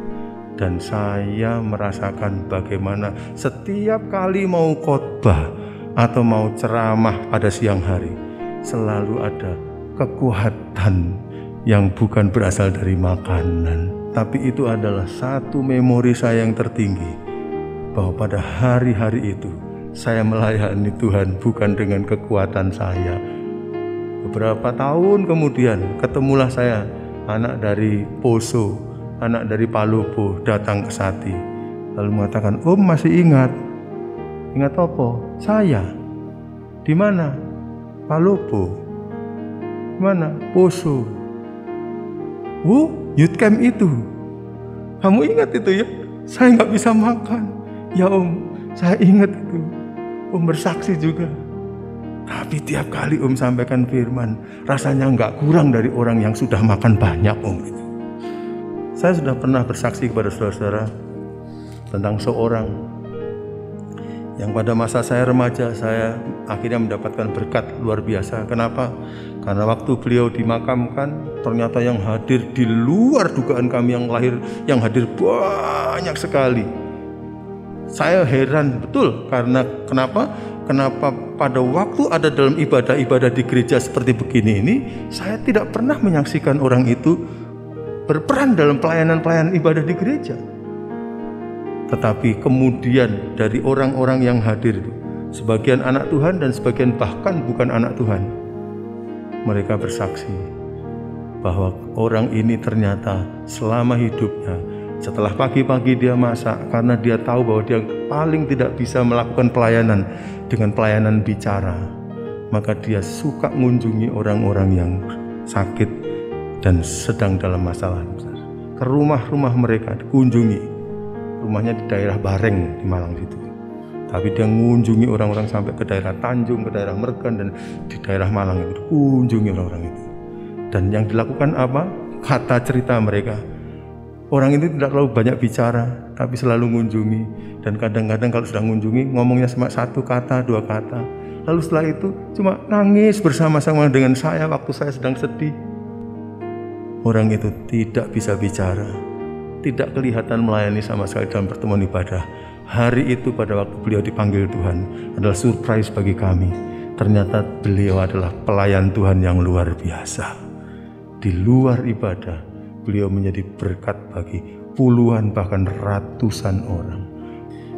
Dan saya merasakan bagaimana setiap kali mau khotbah atau mau ceramah pada siang hari, selalu ada kekuatan yang bukan berasal dari makanan. Tapi itu adalah satu memori saya yang tertinggi, bahwa pada hari-hari itu saya melayani Tuhan bukan dengan kekuatan saya. Beberapa tahun kemudian ketemulah saya anak dari Poso, anak dari Palopo datang ke Sati, lalu mengatakan, "Om masih ingat? Ingat apa? Saya. Di mana? Palopo. Di mana? Poso. Youth camp itu. Kamu ingat itu ya? Saya nggak bisa makan. Ya Om, saya ingat itu. Om bersaksi juga. Tapi tiap kali Om sampaikan firman, rasanya nggak kurang dari orang yang sudah makan banyak Om itu." Saya sudah pernah bersaksi kepada saudara-saudara tentang seorang yang pada masa saya remaja, saya akhirnya mendapatkan berkat luar biasa. Kenapa? Karena waktu beliau dimakamkan, ternyata yang hadir di luar dugaan kami yang hadir banyak sekali. Saya heran betul, karena kenapa pada waktu ada dalam ibadah-ibadah di gereja seperti begini ini, saya tidak pernah menyaksikan orang itu berperan dalam pelayanan-pelayanan ibadah di gereja. Tetapi kemudian dari orang-orang yang hadir itu, sebagian anak Tuhan dan sebagian bahkan bukan anak Tuhan, mereka bersaksi bahwa orang ini ternyata selama hidupnya, setelah pagi-pagi dia masak karena dia tahu bahwa dia paling tidak bisa melakukan pelayanan dengan pelayanan bicara, maka dia suka mengunjungi orang-orang yang sakit dan sedang dalam masalah besar. Ke rumah-rumah mereka dikunjungi. Rumahnya di daerah Bareng di Malang situ. Tapi dia mengunjungi orang-orang sampai ke daerah Tanjung, ke daerah Mergan, dan di daerah Malang itu dikunjungi orang-orang itu. Dan yang dilakukan apa? Kata cerita mereka, orang itu tidak terlalu banyak bicara, tapi selalu mengunjungi. Dan kadang-kadang kalau sudah mengunjungi, ngomongnya cuma 1 kata, 2 kata. Lalu setelah itu cuma nangis bersama-sama dengan saya waktu saya sedang sedih. Orang itu tidak bisa bicara, tidak kelihatan melayani sama sekali dalam pertemuan ibadah. Hari itu pada waktu beliau dipanggil Tuhan adalah surprise bagi kami. Ternyata beliau adalah pelayan Tuhan yang luar biasa. Di luar ibadah, beliau menjadi berkat bagi puluhan bahkan ratusan orang.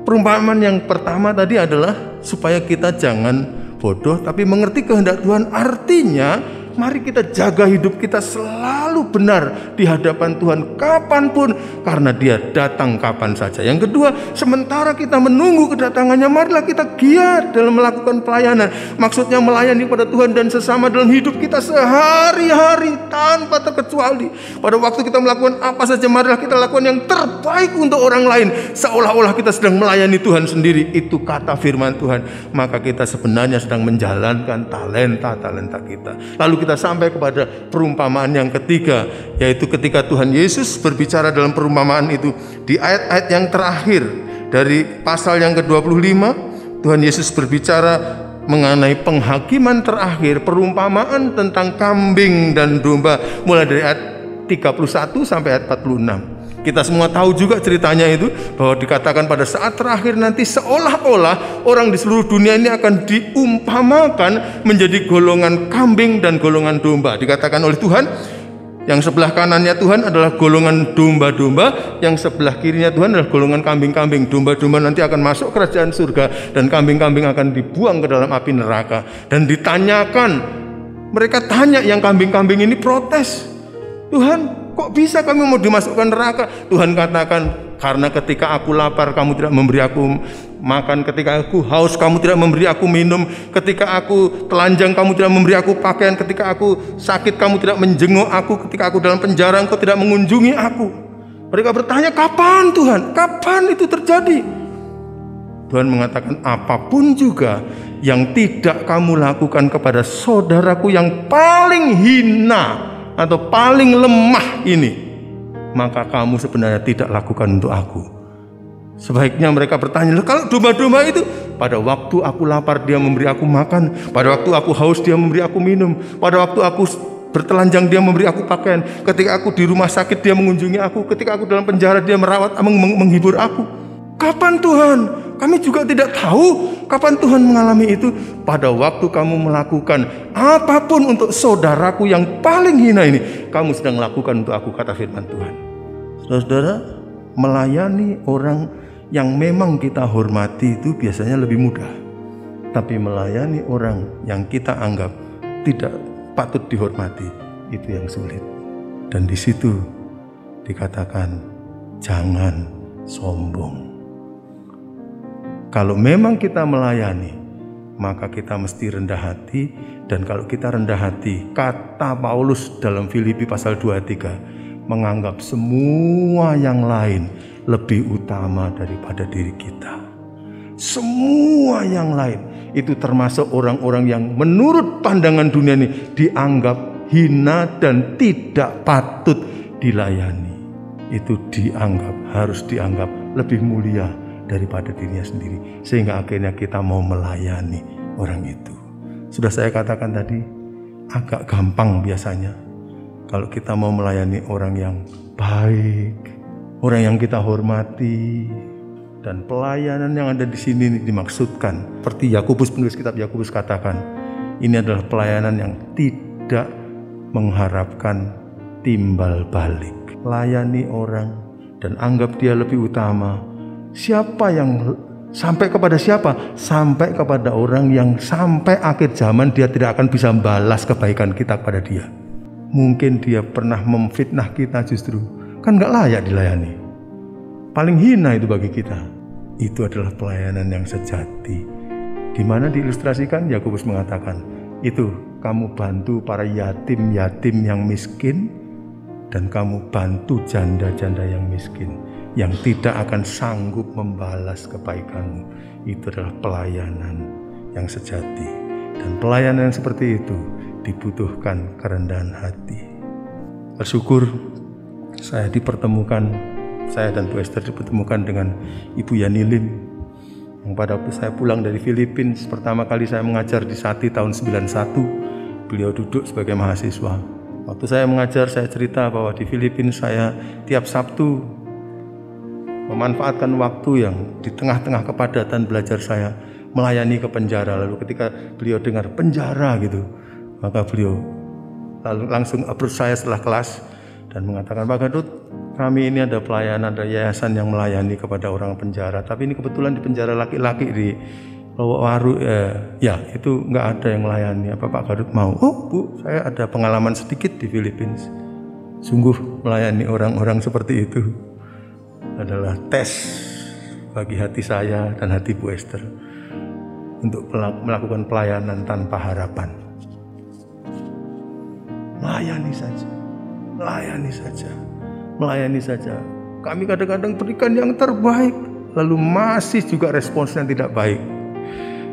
Perumpamaan yang pertama tadi adalah supaya kita jangan bodoh tapi mengerti kehendak Tuhan. Artinya mari kita jaga hidup kita selalu benar di hadapan Tuhan kapanpun, karena Dia datang kapan saja. Yang kedua, sementara kita menunggu kedatangannya, marilah kita giat dalam melakukan pelayanan. Maksudnya melayani pada Tuhan dan sesama dalam hidup kita sehari-hari tanpa terkecuali. Pada waktu kita melakukan apa saja, marilah kita lakukan yang terbaik untuk orang lain, seolah-olah kita sedang melayani Tuhan sendiri. Itu kata firman Tuhan. Maka kita sebenarnya sedang menjalankan talenta-talenta kita. Lalu kita sampai kepada perumpamaan yang ketiga, yaitu ketika Tuhan Yesus berbicara dalam perumpamaan itu di ayat-ayat yang terakhir dari pasal yang ke-25, Tuhan Yesus berbicara mengenai penghakiman terakhir, perumpamaan tentang kambing dan domba, mulai dari ayat 31 sampai ayat 46. Kita semua tahu juga ceritanya itu, bahwa dikatakan pada saat terakhir nanti seolah-olah orang di seluruh dunia ini akan diumpamakan menjadi golongan kambing dan golongan domba. Dikatakan oleh Tuhan, yang sebelah kanannya Tuhan adalah golongan domba-domba, yang sebelah kirinya Tuhan adalah golongan kambing-kambing. Domba-domba nanti akan masuk kerajaan surga dan kambing-kambing akan dibuang ke dalam api neraka. Dan ditanyakan, mereka tanya, yang kambing-kambing ini protes, Tuhan, kok bisa kami mau dimasukkan neraka? Tuhan katakan, karena ketika aku lapar kamu tidak memberi aku makan, ketika aku haus kamu tidak memberi aku minum, ketika aku telanjang kamu tidak memberi aku pakaian, ketika aku sakit kamu tidak menjenguk aku, ketika aku dalam penjara engkau tidak mengunjungi aku. Mereka bertanya, kapan Tuhan? Kapan itu terjadi? Tuhan mengatakan, apapun juga yang tidak kamu lakukan kepada saudaraku yang paling hina atau paling lemah ini, maka kamu sebenarnya tidak lakukan untuk aku. Sebaiknya mereka bertanya, kalau domba-domba itu, pada waktu aku lapar dia memberi aku makan, pada waktu aku haus dia memberi aku minum, pada waktu aku bertelanjang dia memberi aku pakaian, ketika aku di rumah sakit dia mengunjungi aku, ketika aku dalam penjara dia merawat, menghibur aku. Kapan Tuhan? Kami juga tidak tahu kapan Tuhan mengalami itu. Pada waktu kamu melakukan apapun untuk saudaraku yang paling hina ini, kamu sedang lakukan untuk aku, kata firman Tuhan. Saudara, melayani orang yang memang kita hormati itu biasanya lebih mudah. Tapi melayani orang yang kita anggap tidak patut dihormati, itu yang sulit. Dan di situ dikatakan, jangan sombong. Kalau memang kita melayani, maka kita mesti rendah hati. Dan kalau kita rendah hati, kata Paulus dalam Filipi pasal 23, menganggap semua yang lain lebih utama daripada diri kita. Semua yang lain, itu termasuk orang-orang yang menurut pandangan dunia ini dianggap hina dan tidak patut dilayani. Itu harus dianggap lebih mulia daripada dirinya sendiri, sehingga akhirnya kita mau melayani orang itu. Sudah saya katakan tadi, agak gampang biasanya kalau kita mau melayani orang yang baik, orang yang kita hormati, Dan pelayanan yang ada di sini dimaksudkan, seperti Yakobus, penulis kitab Yakobus katakan, ini adalah pelayanan yang tidak mengharapkan timbal balik. Layani orang dan anggap dia lebih utama. Siapa yang sampai kepada siapa? Sampai kepada orang yang sampai akhir zaman dia tidak akan bisa membalas kebaikan kita kepada dia. Mungkin dia pernah memfitnah kita justru, kan gak layak dilayani. Paling hina itu bagi kita. Itu adalah pelayanan yang sejati. Di mana diilustrasikan, Yakobus mengatakan, itu kamu bantu para yatim-yatim yang miskin, dan kamu bantu janda-janda yang miskin, yang tidak akan sanggup membalas kebaikanmu. Itu adalah pelayanan yang sejati. Dan pelayanan yang seperti itu dibutuhkan kerendahan hati. Bersyukur saya dan Bu Esther dipertemukan dengan Ibu Yani Lim, yang pada waktu saya pulang dari Filipina, pertama kali saya mengajar di Sati tahun 91, beliau duduk sebagai mahasiswa. Waktu saya mengajar, saya cerita bahwa di Filipina saya tiap Sabtu memanfaatkan waktu yang di tengah-tengah kepadatan belajar saya melayani ke penjara. Lalu ketika beliau dengar penjara gitu, maka beliau lalu langsung approach saya setelah kelas dan mengatakan, Pak Gadut, kami ini ada pelayanan, ada yayasan yang melayani kepada orang penjara. Tapi ini kebetulan di penjara laki-laki di Waru, ya itu nggak ada yang melayani. Apa Pak Gadut mau? Oh Bu, saya ada pengalaman sedikit di Filipina. Sungguh melayani orang-orang seperti itu adalah tes bagi hati saya dan hati Bu Esther untuk melakukan pelayanan tanpa harapan. Melayani saja, melayani saja, melayani saja. Kami kadang-kadang berikan yang terbaik, lalu masih juga responsnya tidak baik.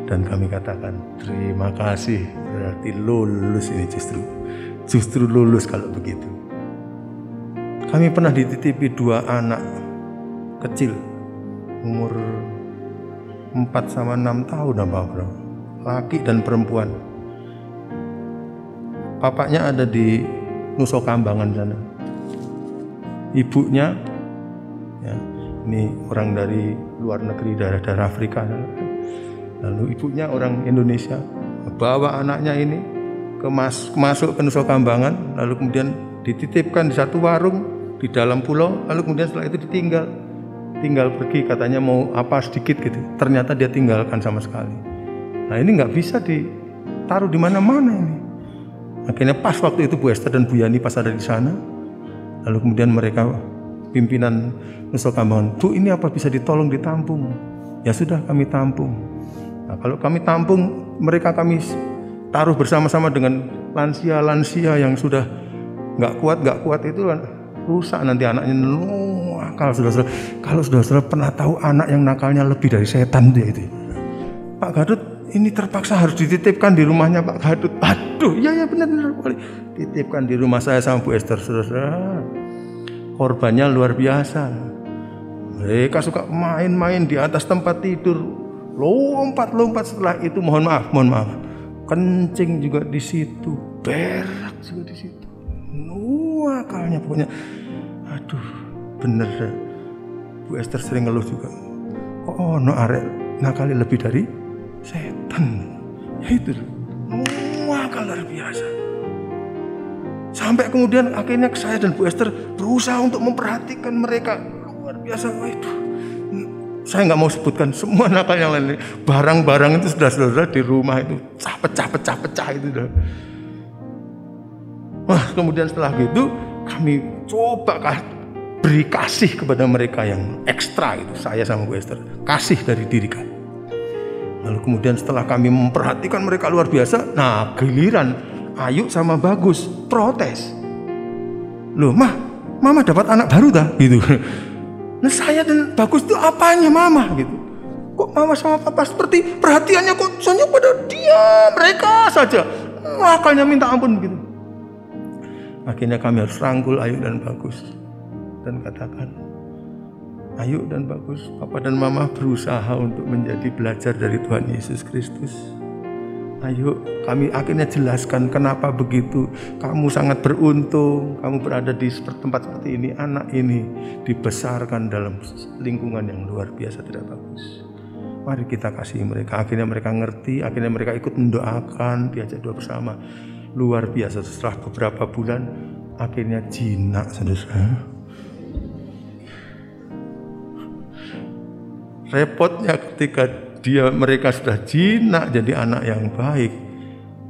Dan kami katakan, terima kasih, berarti lulus ini justru lulus kalau begitu. Kami pernah dititipi 2 anak kecil, umur 4 sama 6 tahun, laki dan perempuan. Bapaknya ada di Nusa Kambangan sana. Ibunya, ya, ini orang dari luar negeri, daerah Afrika. Lalu ibunya orang Indonesia, bawa anaknya ini masuk ke Nusa Kambangan, lalu kemudian dititipkan di satu warung di dalam pulau, lalu kemudian setelah itu tinggal pergi, katanya mau apa sedikit gitu. Ternyata dia tinggalkan sama sekali. Nah ini nggak bisa ditaruh di mana-mana ini. Akhirnya pas waktu itu Bu Esther dan Bu Yani pas ada di sana, lalu kemudian mereka pimpinan Nusa Kambangan, Bu ini apa bisa ditolong ditampung? Ya sudah kami tampung. Nah, kalau kami tampung, mereka kami taruh bersama-sama dengan lansia-lansia yang sudah nggak kuat itu rusak nanti anaknya nakal. Saudara-saudara, kalau saudara-saudara pernah tahu anak yang nakalnya lebih dari setan dia itu, Pak Gadut ini terpaksa harus dititipkan di rumahnya Pak Gadut. Aduh, ya benar-benar titipkan di rumah saya sama Bu Esther. Saudara-saudara, korbannya luar biasa. Mereka suka main-main di atas tempat tidur, lompat-lompat. Setelah itu mohon maaf, kencing juga di situ, berak juga di situ. Nakalnya pokoknya. Aduh, bener. Bu Esther sering ngeluh juga. Kok arek nakal lebih dari setan. Ya itu, nakal luar biasa. Sampai kemudian akhirnya saya dan Bu Esther berusaha untuk memperhatikan mereka. Luar biasa. Itu saya nggak mau sebutkan semua nakal yang lain. Barang-barang itu sudah di rumah itu pecah itu dah. Wah, kemudian setelah gitu kami coba beri kasih kepada mereka yang ekstra itu, saya sama Bu Esther, kasih dari diri kami. Lalu kemudian setelah kami memperhatikan mereka luar biasa, nah giliran Ayu sama Bagus protes. Loh, Mama dapat anak baru dah gitu. Nah saya dan Bagus itu apanya Mama gitu. Kok Mama sama Papa seperti perhatiannya kok soalnya pada dia mereka saja. Makanya minta ampun begitu. Akhirnya kami harus rangkul Ayu dan Bagus dan katakan, Ayu dan Bagus, Papa dan Mama berusaha untuk menjadi belajar dari Tuhan Yesus Kristus. Ayo kami akhirnya jelaskan kenapa begitu. Kamu sangat beruntung, kamu berada di tempat seperti ini. Anak ini dibesarkan dalam lingkungan yang luar biasa tidak bagus. Mari kita kasih mereka. Akhirnya mereka ngerti, akhirnya mereka ikut mendoakan, diajak doa bersama. Luar biasa, setelah beberapa bulan akhirnya jinak, saudara. Repotnya ketika mereka sudah jinak jadi anak yang baik,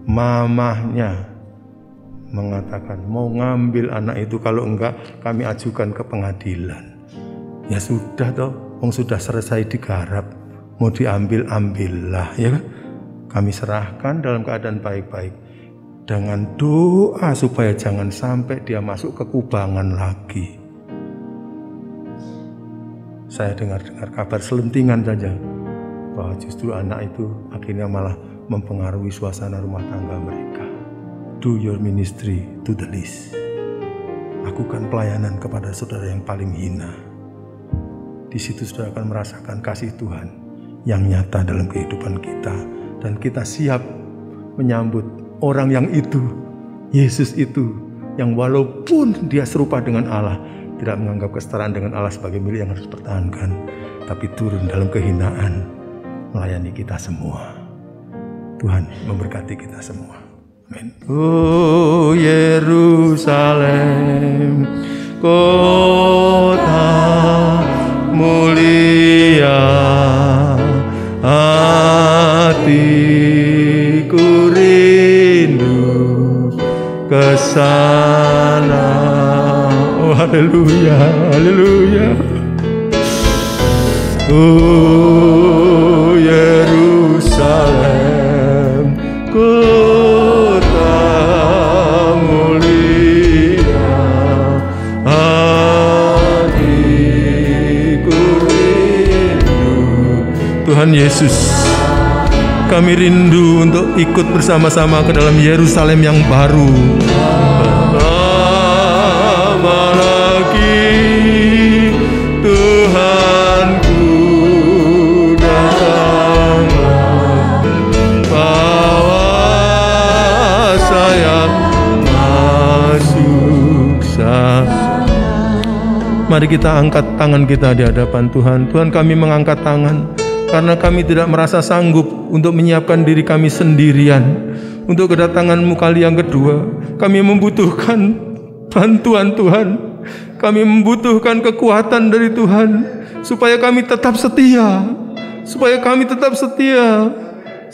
mamahnya mengatakan mau ngambil anak itu, kalau enggak kami ajukan ke pengadilan. Ya sudah toh, sudah selesai digarap, mau diambil ambillah, ya kan? Kami serahkan dalam keadaan baik-baik dengan doa supaya jangan sampai dia masuk ke kubangan lagi. Saya dengar kabar selentingan saja bahwa justru anak itu akhirnya malah mempengaruhi suasana rumah tangga mereka. Do your ministry to the least. Lakukan pelayanan kepada saudara yang paling hina. Di situ saudara akan merasakan kasih Tuhan yang nyata dalam kehidupan kita, dan kita siap menyambut orang yang itu, Yesus itu, yang walaupun dia serupa dengan Allah, tidak menganggap kesetaraan dengan Allah sebagai milik yang harus dipertahankan, tapi turun dalam kehinaan melayani kita semua. Tuhan memberkati kita semua. Amin. Oh Yerusalem, kota mulia, hatiku rindu ke sana. Oh haleluya, haleluya. Oh Yerusalem, kota mulia, hatiku rindu. Tuhan Yesus, kami rindu untuk ikut bersama-sama ke dalam Yerusalem yang baru. Mari kita angkat tangan kita di hadapan Tuhan. Tuhan, kami mengangkat tangan karena kami tidak merasa sanggup untuk menyiapkan diri kami sendirian untuk kedatangan-Mu kali yang kedua. Kami membutuhkan bantuan Tuhan. Kami membutuhkan kekuatan dari Tuhan supaya kami tetap setia,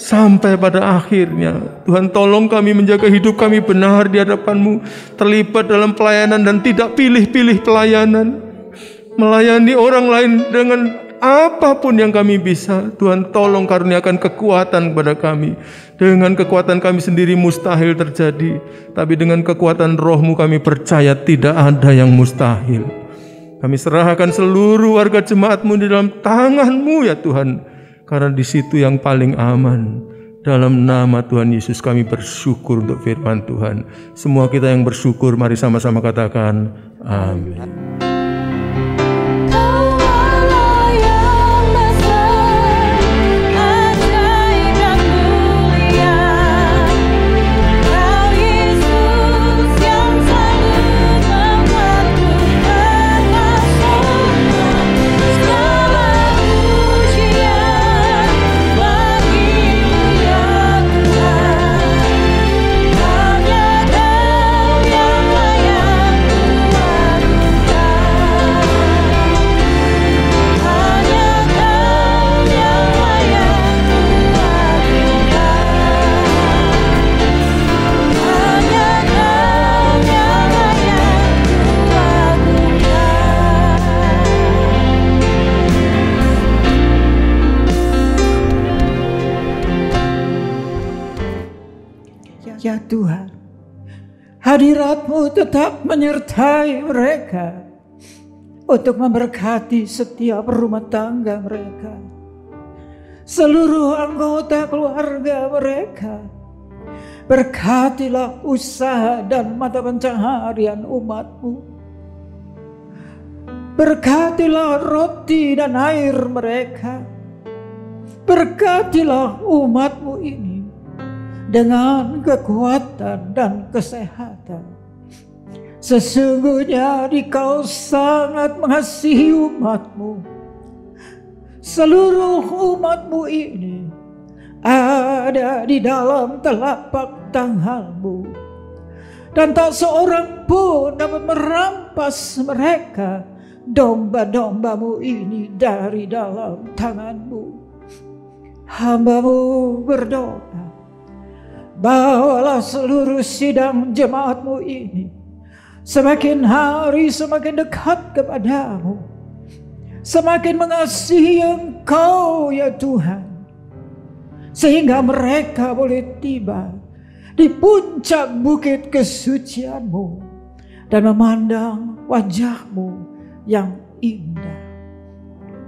sampai pada akhirnya. Tuhan, tolong kami menjaga hidup kami benar di hadapan-Mu, terlibat dalam pelayanan dan tidak pilih-pilih pelayanan, melayani orang lain dengan apapun yang kami bisa. Tuhan, tolong karuniakan kekuatan kepada kami. Dengan kekuatan kami sendiri mustahil terjadi, tapi dengan kekuatan Roh-Mu kami percaya tidak ada yang mustahil. Kami serahkan seluruh warga jemaat-Mu di dalam tangan-Mu ya Tuhan, karena di situ yang paling aman. Dalam nama Tuhan Yesus kami bersyukur untuk firman Tuhan. Semua kita yang bersyukur, mari sama-sama katakan amin. Ya Tuhan, hadirat-Mu tetap menyertai mereka untuk memberkati setiap rumah tangga mereka, seluruh anggota keluarga mereka. Berkatilah usaha dan mata pencaharian umat-Mu. Berkatilah roti dan air mereka. Berkatilah umat-Mu ini dengan kekuatan dan kesehatan. Sesungguhnya Dikau sangat mengasihi umat-Mu. Seluruh umat-Mu ini ada di dalam telapak tangan-Mu, dan tak seorang pun dapat merampas mereka, domba-domba-Mu ini, dari dalam tangan-Mu. Hamba-Mu berdoa, bawalah seluruh sidang jemaat-Mu ini semakin hari semakin dekat kepadamu, semakin mengasihi Engkau ya Tuhan, sehingga mereka boleh tiba di puncak bukit kesucian-Mu dan memandang wajah-Mu yang indah.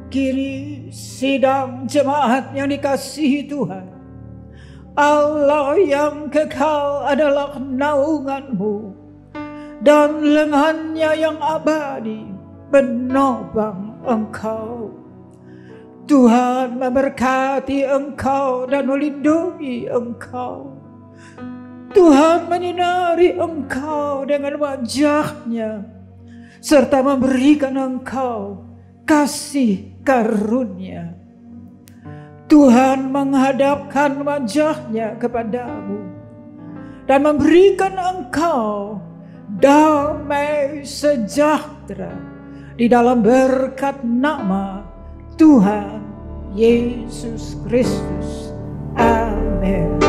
Kini sidang jemaat yang dikasihi Tuhan, Allah yang kekal adalah naungan-Mu, dan lengannya yang abadi menopang Engkau. Tuhan memberkati Engkau dan melindungi Engkau. Tuhan menyinari Engkau dengan wajah-Nya, serta memberikan Engkau kasih karunia. Tuhan menghadapkan wajah-Nya kepadamu dan memberikan Engkau damai sejahtera di dalam berkat nama Tuhan Yesus Kristus. Amin.